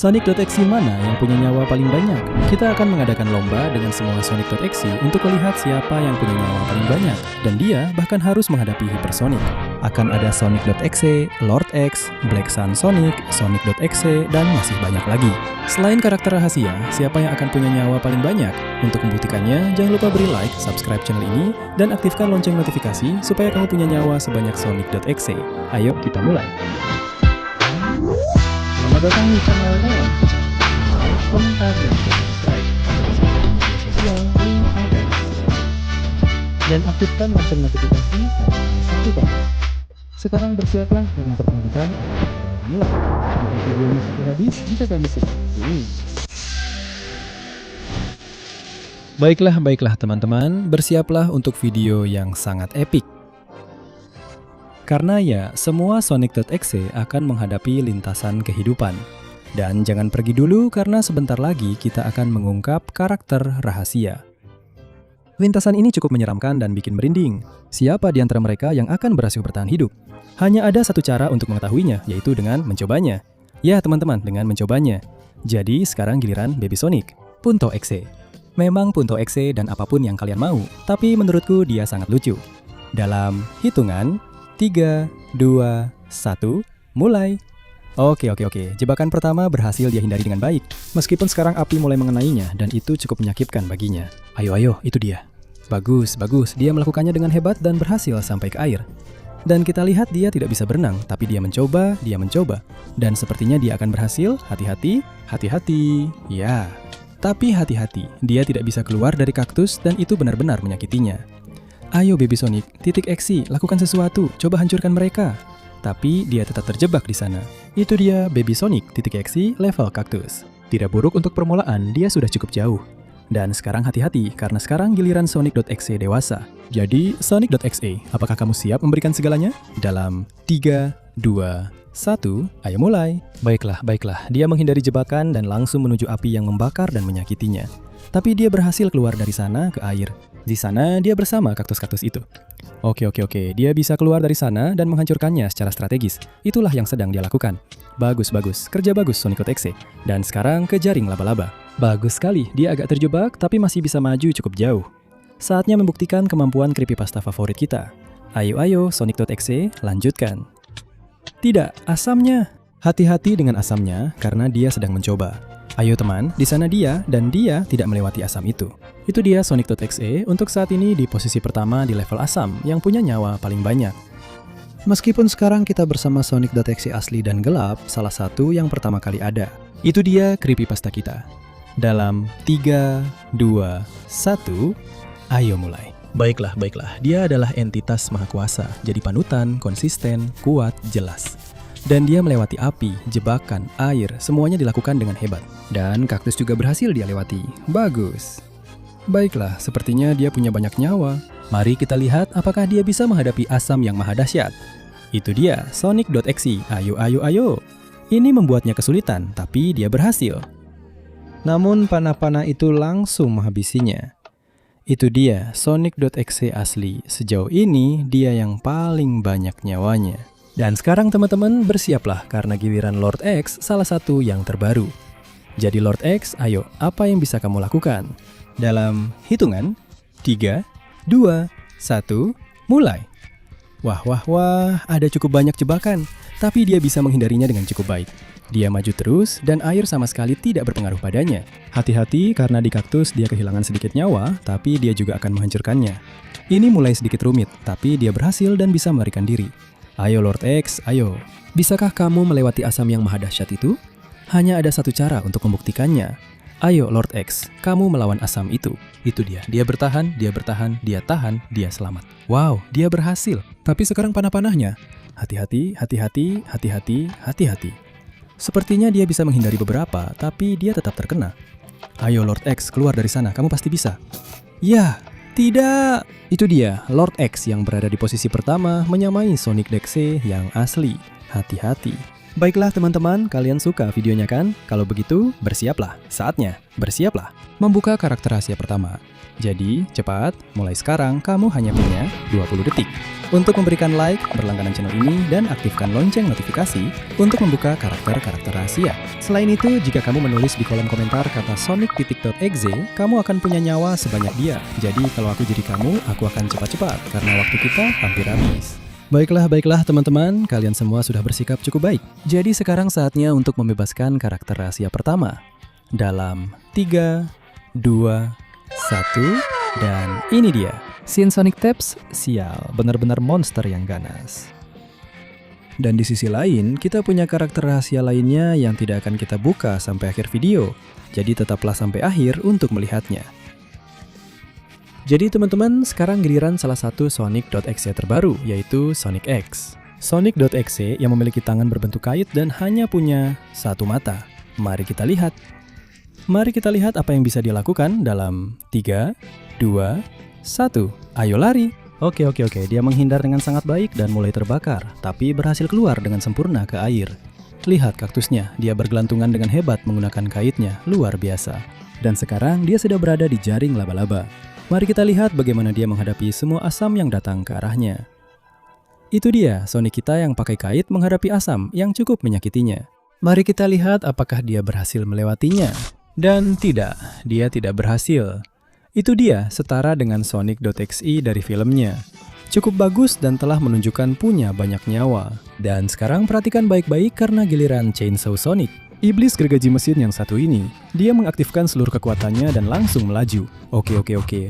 Sonic.exe mana yang punya nyawa paling banyak? Kita akan mengadakan lomba dengan semua Sonic.exe untuk melihat siapa yang punya nyawa paling banyak. Dan dia bahkan harus menghadapi Hypersonic. Akan ada Sonic.exe, Lord X, Black Sun Sonic, Sonic.exe, dan masih banyak lagi. Selain karakter rahasia, siapa yang akan punya nyawa paling banyak? Untuk membuktikannya, jangan lupa beri like, subscribe channel ini, dan aktifkan lonceng notifikasi supaya kamu punya nyawa sebanyak Sonic.exe. Ayo kita mulai! Selamat datang di channel Leon. Komentar dan subscribe media sosial link ada. Dan aktifkan lonceng notifikasi satu tombol. Sekarang bersiaplah dengan pertunjukan mulai. Jika videonya sudah habis, bisa kami ini. Baiklah teman-teman, bersiaplah untuk video yang sangat epik. Karena ya, semua Sonic.exe akan menghadapi lintasan kehidupan. Dan jangan pergi dulu karena sebentar lagi kita akan mengungkap karakter rahasia. Lintasan ini cukup menyeramkan dan bikin merinding. Siapa di antara mereka yang akan berhasil bertahan hidup? Hanya ada satu cara untuk mengetahuinya, yaitu dengan mencobanya. Ya teman-teman, dengan mencobanya. Jadi sekarang giliran Baby Sonic, Punto Exe. Memang Punto Exe dan apapun yang kalian mau, tapi menurutku dia sangat lucu. Dalam hitungan 3, 2, 1, mulai. Oke. Jebakan pertama berhasil dia hindari dengan baik. Meskipun sekarang api mulai mengenainya dan itu cukup menyakitkan baginya. Ayo, itu dia. Bagus. Dia melakukannya dengan hebat dan berhasil sampai ke air. Dan kita lihat dia tidak bisa berenang, tapi dia mencoba. Dan sepertinya dia akan berhasil. Hati-hati. Ya. Tapi hati-hati, dia tidak bisa keluar dari kaktus dan itu benar-benar menyakitinya. Ayo Baby Sonic, .exe, lakukan sesuatu, coba hancurkan mereka. Tapi dia tetap terjebak di sana. Itu dia Baby Sonic, .exe, level kaktus. Tidak buruk untuk permulaan, dia sudah cukup jauh. Dan sekarang hati-hati, karena sekarang giliran Sonic.exe dewasa. Jadi, Sonic.exe, apakah kamu siap memberikan segalanya? Dalam 3, 2, 1, ayo mulai. Baiklah, dia menghindari jebakan dan langsung menuju api yang membakar dan menyakitinya. Tapi dia berhasil keluar dari sana ke air. Di sana dia bersama kaktus-kaktus itu. Oke, dia bisa keluar dari sana dan menghancurkannya secara strategis. Itulah yang sedang dia lakukan. Bagus, kerja bagus Sonic.exe. Dan sekarang ke jaring laba-laba. Bagus sekali, dia agak terjebak tapi masih bisa maju cukup jauh. Saatnya membuktikan kemampuan creepypasta favorit kita. Ayo Sonic.exe, lanjutkan. Tidak, asamnya. Hati-hati dengan asamnya karena dia sedang mencoba. Ayo teman, di sana dia dan dia tidak melewati asam itu. Itu dia Sonic.exe untuk saat ini di posisi pertama di level asam yang punya nyawa paling banyak. Meskipun sekarang kita bersama Sonic.exe asli dan gelap, salah satu yang pertama kali ada. Itu dia creepypasta kita. Dalam 3, 2, 1, ayo mulai. Baiklah, dia adalah entitas maha kuasa, jadi panutan, konsisten, kuat, jelas. Dan dia melewati api, jebakan, air, semuanya dilakukan dengan hebat. Dan kaktus juga berhasil dia lewati. Bagus. Baiklah, sepertinya dia punya banyak nyawa. Mari kita lihat apakah dia bisa menghadapi asam yang maha dahsyat. Itu dia, Sonic.exe. Ayo. Ini membuatnya kesulitan, tapi dia berhasil. Namun panah-panah itu langsung menghabisinya. Itu dia, Sonic.exe asli. Sejauh ini, dia yang paling banyak nyawanya. Dan sekarang teman-teman bersiaplah karena giliran Lord X salah satu yang terbaru. Jadi Lord X, ayo, apa yang bisa kamu lakukan? Dalam hitungan 3, 2, 1, mulai. Wah, ada cukup banyak jebakan, tapi dia bisa menghindarinya dengan cukup baik. Dia maju terus dan air sama sekali tidak berpengaruh padanya. Hati-hati karena di kaktus dia kehilangan sedikit nyawa, tapi dia juga akan menghancurkannya. Ini mulai sedikit rumit, tapi dia berhasil dan bisa melarikan diri. Ayo Lord X, ayo. Bisakah kamu melewati asam yang maha dahsyat itu? Hanya ada satu cara untuk membuktikannya. Ayo Lord X, kamu melawan asam itu. Itu dia bertahan, dia tahan, dia selamat. Wow, dia berhasil. Tapi sekarang panah-panahnya. Hati-hati. Sepertinya dia bisa menghindari beberapa, tapi dia tetap terkena. Ayo Lord X, keluar dari sana, kamu pasti bisa. Ya. Tidak! Itu dia, Lord X yang berada di posisi pertama menyamai Sonic.exe yang asli. Hati-hati. Baiklah teman-teman, kalian suka videonya kan? Kalau begitu, bersiaplah. Saatnya, bersiaplah. Membuka karakter rahasia pertama. Jadi, cepat, mulai sekarang kamu hanya punya 20 detik. Untuk memberikan like, berlangganan channel ini, dan aktifkan lonceng notifikasi untuk membuka karakter-karakter rahasia. Selain itu, jika kamu menulis di kolom komentar kata sonic.exe, kamu akan punya nyawa sebanyak dia. Jadi, kalau aku jadi kamu, aku akan cepat-cepat, karena waktu kita hampir habis. Baiklah teman-teman, kalian semua sudah bersikap cukup baik. Jadi sekarang saatnya untuk membebaskan karakter rahasia pertama. Dalam 3, 2, 1, dan ini dia. Sonic Taps, sial, benar-benar monster yang ganas. Dan di sisi lain, kita punya karakter rahasia lainnya yang tidak akan kita buka sampai akhir video. Jadi tetaplah sampai akhir untuk melihatnya. Jadi teman-teman, sekarang giliran salah satu Sonic.exe terbaru, yaitu Sonic X. Sonic.exe yang memiliki tangan berbentuk kait dan hanya punya satu mata. Mari kita lihat. Mari kita lihat apa yang bisa dilakukan dalam 3, 2, 1. Ayo lari. Oke, dia menghindar dengan sangat baik dan mulai terbakar, tapi berhasil keluar dengan sempurna ke air. Lihat kaktusnya, dia bergelantungan dengan hebat menggunakan kaitnya, luar biasa. Dan sekarang dia sudah berada di jaring laba-laba. Mari kita lihat bagaimana dia menghadapi semua asam yang datang ke arahnya. Itu dia, Sonic kita yang pakai kait menghadapi asam yang cukup menyakitinya. Mari kita lihat apakah dia berhasil melewatinya. Dan tidak, dia tidak berhasil. Itu dia, setara dengan Sonic.exe dari filmnya. Cukup bagus dan telah menunjukkan punya banyak nyawa. Dan sekarang perhatikan baik-baik karena giliran Chainsaw Sonic. Iblis gergaji mesin yang satu ini, dia mengaktifkan seluruh kekuatannya dan langsung melaju. Oke,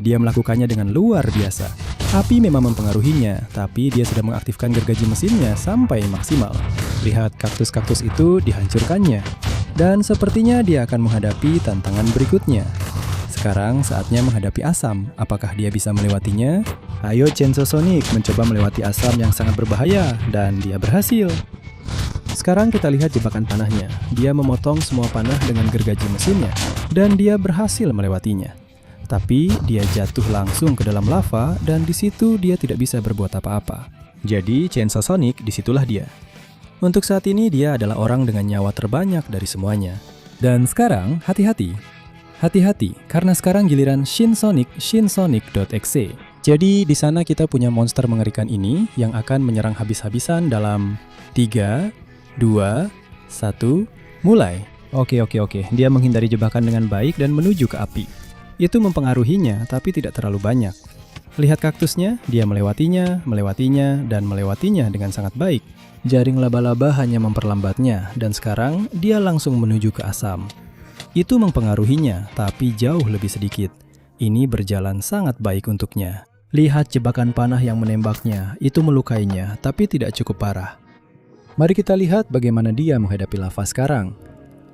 dia melakukannya dengan luar biasa. Api memang mempengaruhinya, tapi dia sudah mengaktifkan gergaji mesinnya sampai maksimal. Lihat kaktus-kaktus itu dihancurkannya. Dan sepertinya dia akan menghadapi tantangan berikutnya. Sekarang saatnya menghadapi asam. Apakah dia bisa melewatinya? Ayo Chainsaw Sonic mencoba melewati asam yang sangat berbahaya, dan dia berhasil. Sekarang kita lihat jebakan panahnya. Dia memotong semua panah dengan gergaji mesinnya, dan dia berhasil melewatinya. Tapi dia jatuh langsung ke dalam lava, dan di situ dia tidak bisa berbuat apa-apa. Jadi Chainsaw Sonic disitulah dia. Untuk saat ini dia adalah orang dengan nyawa terbanyak dari semuanya. Dan sekarang hati-hati. Hati-hati, karena sekarang giliran Sonic.exe. Jadi di sana kita punya monster mengerikan ini yang akan menyerang habis-habisan dalam 3, 2, 1, mulai. Oke, dia menghindari jebakan dengan baik dan menuju ke api. Itu mempengaruhinya, tapi tidak terlalu banyak. Lihat kaktusnya, dia melewatinya, dan melewatinya dengan sangat baik. Jaring laba-laba hanya memperlambatnya, dan sekarang dia langsung menuju ke asam. Itu mempengaruhinya, tapi jauh lebih sedikit. Ini berjalan sangat baik untuknya. Lihat jebakan panah yang menembaknya, itu melukainya, tapi tidak cukup parah. Mari kita lihat bagaimana dia menghadapi lava sekarang.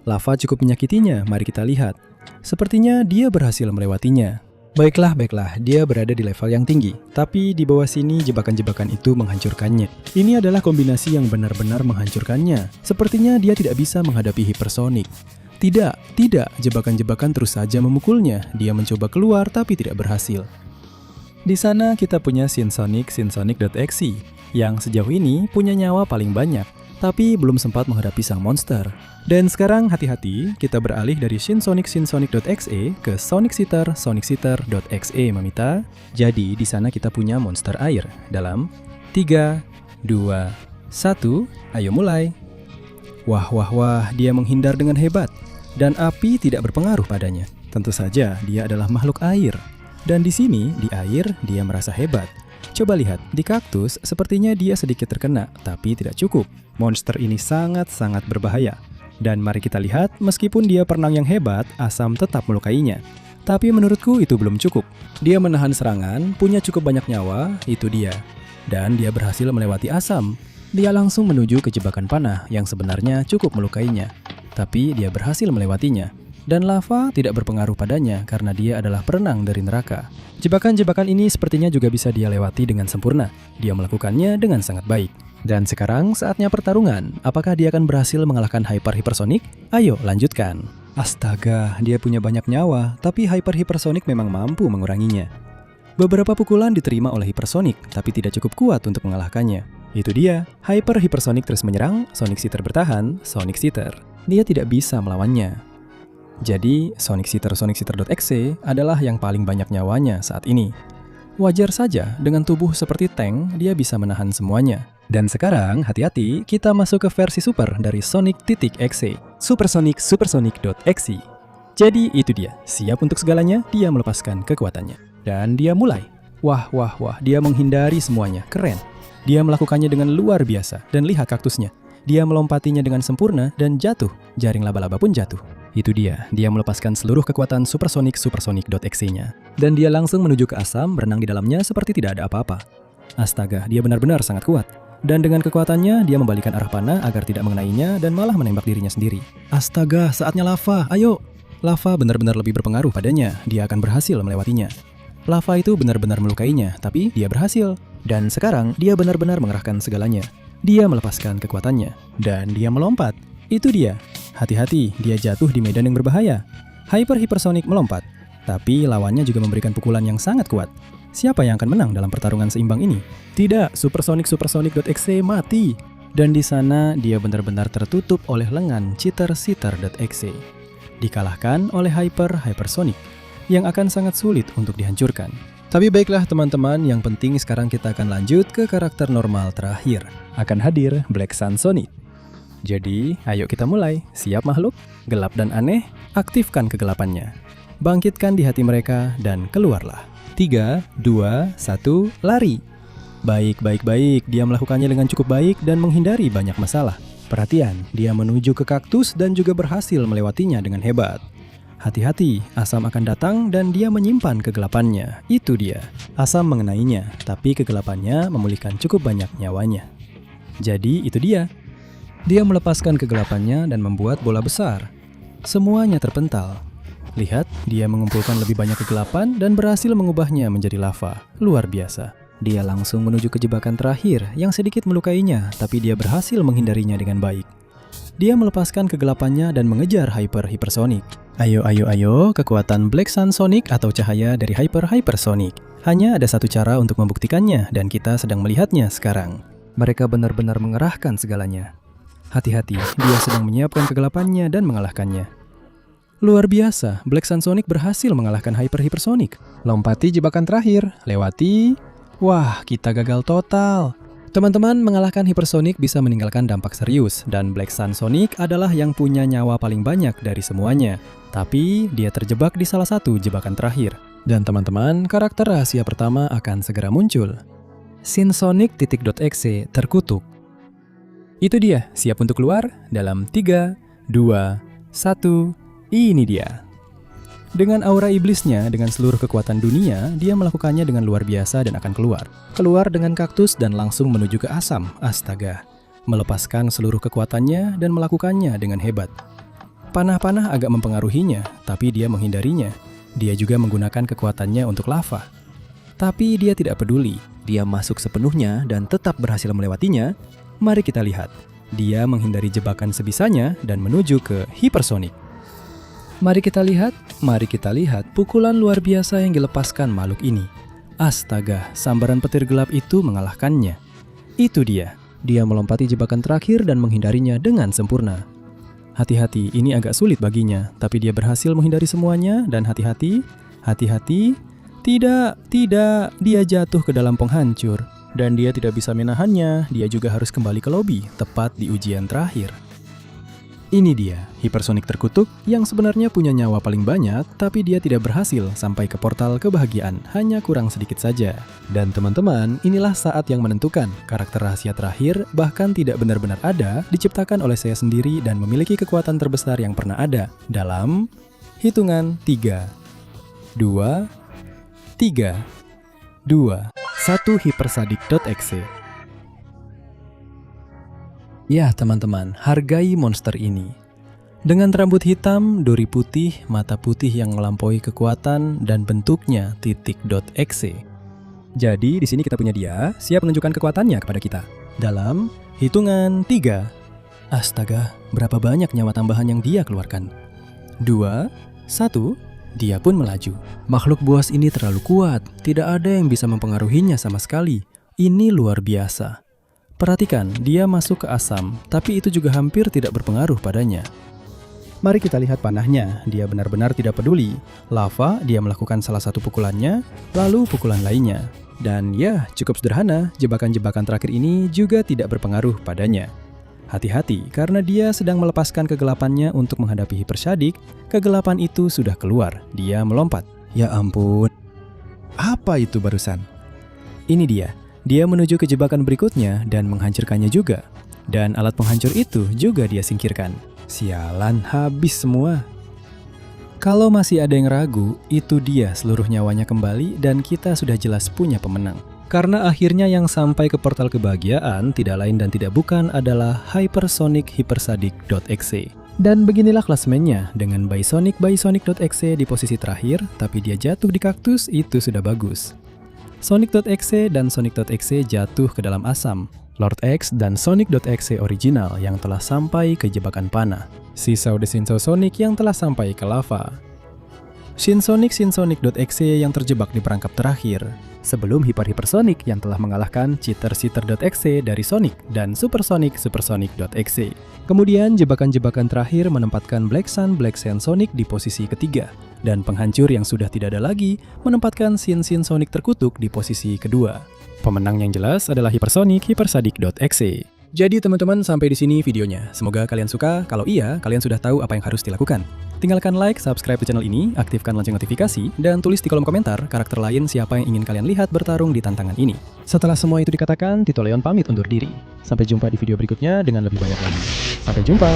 Lava cukup menyakitinya, mari kita lihat. Sepertinya dia berhasil melewatinya. Baiklah, dia berada di level yang tinggi. Tapi di bawah sini jebakan-jebakan itu menghancurkannya. Ini adalah kombinasi yang benar-benar menghancurkannya. Sepertinya dia tidak bisa menghadapi Hypersonic. Tidak, jebakan-jebakan terus saja memukulnya. Dia mencoba keluar tapi tidak berhasil. Di sana kita punya Sonic.exe yang sejauh ini punya nyawa paling banyak, tapi belum sempat menghadapi sang monster. Dan sekarang hati-hati, kita beralih dari Sonic.exe ke Sonic-Seeter.exe, Mamita. Jadi di sana kita punya monster air. Dalam 3, 2, 1, ayo mulai. Wah, dia menghindar dengan hebat. Dan api tidak berpengaruh padanya. Tentu saja dia adalah makhluk air. Dan di sini, di air, dia merasa hebat. Coba lihat, di kaktus sepertinya dia sedikit terkena, tapi tidak cukup. Monster ini sangat-sangat berbahaya. Dan mari kita lihat, meskipun dia perenang yang hebat, asam tetap melukainya. Tapi menurutku itu belum cukup. Dia menahan serangan, punya cukup banyak nyawa, itu dia. Dan dia berhasil melewati asam. Dia langsung menuju ke jebakan panah yang sebenarnya cukup melukainya. Tapi dia berhasil melewatinya. Dan lava tidak berpengaruh padanya karena dia adalah perenang dari neraka. Jebakan-jebakan ini sepertinya juga bisa dia lewati dengan sempurna. Dia melakukannya dengan sangat baik. Dan sekarang saatnya pertarungan. Apakah dia akan berhasil mengalahkan Hypersonic? Ayo lanjutkan. Astaga, dia punya banyak nyawa, tapi Hypersonic memang mampu menguranginya. Beberapa pukulan diterima oleh Hypersonic, tapi tidak cukup kuat untuk mengalahkannya. Itu dia, Hypersonic terus menyerang, Sonic Seether bertahan, Sonic Seether. Dia tidak bisa melawannya. Jadi, Sonic Seether.exe adalah yang paling banyak nyawanya saat ini. Wajar saja, dengan tubuh seperti tank, dia bisa menahan semuanya. Dan sekarang, hati-hati, kita masuk ke versi super dari Sonic.exe, Supersonic.exe. Jadi itu dia, siap untuk segalanya, dia melepaskan kekuatannya. Dan dia mulai. Wah, dia menghindari semuanya, keren. Dia melakukannya dengan luar biasa, dan lihat kaktusnya. Dia melompatinya dengan sempurna dan jatuh, jaring laba-laba pun jatuh. Itu dia melepaskan seluruh kekuatan Supersonic.exe-nya. Dan dia langsung menuju ke asam, berenang di dalamnya seperti tidak ada apa-apa. Astaga, dia benar-benar sangat kuat. Dan dengan kekuatannya, dia membalikan arah panah agar tidak mengenainya dan malah menembak dirinya sendiri. Astaga, saatnya lava, ayo! Lava benar-benar lebih berpengaruh padanya, dia akan berhasil melewatinya. Lava itu benar-benar melukainya, tapi dia berhasil. Dan sekarang, dia benar-benar mengerahkan segalanya. Dia melepaskan kekuatannya, dan dia melompat. Itu dia. Hati-hati, dia jatuh di medan yang berbahaya. Hypersonic melompat, tapi lawannya juga memberikan pukulan yang sangat kuat. Siapa yang akan menang dalam pertarungan seimbang ini? Tidak, Supersonic.exe mati. Dan di sana, dia benar-benar tertutup oleh lengan Cheater.exe. Dikalahkan oleh Hypersonic, yang akan sangat sulit untuk dihancurkan. Tapi baiklah teman-teman, yang penting sekarang kita akan lanjut ke karakter normal terakhir. Akan hadir Black Sun Sonic. Jadi, ayo kita mulai. Siap makhluk? Gelap dan aneh, aktifkan kegelapannya. Bangkitkan di hati mereka dan keluarlah. 3, 2, 1, lari. Baik, dia melakukannya dengan cukup baik dan menghindari banyak masalah. Perhatian, dia menuju ke kaktus dan juga berhasil melewatinya dengan hebat. Hati-hati, asam akan datang dan dia menyimpan kegelapannya. Itu dia. Asam mengenainya, tapi kegelapannya memulihkan cukup banyak nyawanya. Jadi itu dia. Dia melepaskan kegelapannya dan membuat bola besar. Semuanya terpental. Lihat, dia mengumpulkan lebih banyak kegelapan dan berhasil mengubahnya menjadi lava. Luar biasa. Dia langsung menuju ke jebakan terakhir yang sedikit melukainya, tapi dia berhasil menghindarinya dengan baik. Dia melepaskan kegelapannya dan mengejar Hypersonic. Ayo, kekuatan Black Sun Sonic atau cahaya dari Hypersonic. Hanya ada satu cara untuk membuktikannya dan kita sedang melihatnya sekarang. Mereka benar-benar mengerahkan segalanya. Hati-hati, dia sedang menyiapkan kegelapannya dan mengalahkannya. Luar biasa, Black Sun Sonic berhasil mengalahkan Hypersonic. Lompati jebakan terakhir, lewati. Wah, kita gagal total. Teman-teman, mengalahkan Hypersonic bisa meninggalkan dampak serius, dan Black Sun Sonic adalah yang punya nyawa paling banyak dari semuanya. Tapi, dia terjebak di salah satu jebakan terakhir. Dan teman-teman, karakter rahasia pertama akan segera muncul. Sonic.exe terkutuk. Itu dia, siap untuk keluar dalam 3, 2, 1, ini dia. Dengan aura iblisnya, dengan seluruh kekuatan dunia, dia melakukannya dengan luar biasa dan akan keluar. Keluar dengan kaktus dan langsung menuju ke asam, astaga. Melepaskan seluruh kekuatannya dan melakukannya dengan hebat. Panah-panah agak mempengaruhinya, tapi dia menghindarinya. Dia juga menggunakan kekuatannya untuk lava. Tapi dia tidak peduli, dia masuk sepenuhnya dan tetap berhasil melewatinya. Mari kita lihat, dia menghindari jebakan sebisanya dan menuju ke Hypersonic. Mari kita lihat pukulan luar biasa yang dilepaskan makhluk ini. Astaga, sambaran petir gelap itu mengalahkannya. Itu dia melompati jebakan terakhir dan menghindarinya dengan sempurna. Hati-hati, ini agak sulit baginya, tapi dia berhasil menghindari semuanya dan hati-hati, tidak, dia jatuh ke dalam penghancur. Dan dia tidak bisa menahannya, dia juga harus kembali ke lobi, tepat di ujian terakhir. Ini dia, Hypersonic terkutuk yang sebenarnya punya nyawa paling banyak, tapi dia tidak berhasil sampai ke portal kebahagiaan, hanya kurang sedikit saja. Dan teman-teman, inilah saat yang menentukan. Karakter rahasia terakhir bahkan tidak benar-benar ada, diciptakan oleh saya sendiri dan memiliki kekuatan terbesar yang pernah ada. Dalam hitungan 3, 2, 1 Hypersonic.exe. Ya teman-teman, hargai monster ini. Dengan rambut hitam, duri putih, mata putih yang melampaui kekuatan, dan bentuknya .exe. Jadi di sini kita punya dia, siap menunjukkan kekuatannya kepada kita. Dalam hitungan 3. Astaga, berapa banyak nyawa tambahan yang dia keluarkan? 2, 1, dia pun melaju. Makhluk buas ini terlalu kuat, tidak ada yang bisa mempengaruhinya sama sekali. Ini luar biasa. Perhatikan, dia masuk ke asam, tapi itu juga hampir tidak berpengaruh padanya. Mari kita lihat panahnya, dia benar-benar tidak peduli. Lava, dia melakukan salah satu pukulannya, lalu pukulan lainnya. Dan ya, cukup sederhana, jebakan-jebakan terakhir ini juga tidak berpengaruh padanya. Hati-hati, karena dia sedang melepaskan kegelapannya untuk menghadapi hipersyadik, kegelapan itu sudah keluar, dia melompat. Ya ampun, apa itu barusan? Ini dia menuju ke jebakan berikutnya dan menghancurkannya juga. Dan alat penghancur itu juga dia singkirkan. Sialan, habis semua. Kalau masih ada yang ragu, itu dia seluruh nyawanya kembali dan kita sudah jelas punya pemenang. Karena akhirnya yang sampai ke portal kebahagiaan tidak lain dan tidak bukan adalah Hypersonic Hypersadik.exe. Dan beginilah klasemennya, dengan Bysonic.exe di posisi terakhir, tapi dia jatuh di kaktus, itu sudah bagus. Sonic.exe dan Sonic.exe jatuh ke dalam asam. Lord X dan Sonic.exe original yang telah sampai ke jebakan panah. Sisau The Shinso Sonic yang telah sampai ke lava. Shinsonic.exe yang terjebak di perangkap terakhir. Sebelum Hypersonic yang telah mengalahkan Cheater.exe dari Sonic dan Supersonic.exe. Kemudian jebakan-jebakan terakhir menempatkan Black Sun Sonic di posisi ketiga. Dan penghancur yang sudah tidak ada lagi menempatkan Shin Sonic terkutuk di posisi kedua. Pemenang yang jelas adalah Hypersonic Hypersadik.exe. Jadi teman-teman, sampai di sini videonya. Semoga kalian suka. Kalau iya, kalian sudah tahu apa yang harus dilakukan. Tinggalkan like, subscribe di channel ini, aktifkan lonceng notifikasi, dan tulis di kolom komentar karakter lain siapa yang ingin kalian lihat bertarung di tantangan ini. Setelah semua itu dikatakan, Tito Leon pamit undur diri. Sampai jumpa di video berikutnya dengan lebih banyak lagi. Sampai jumpa.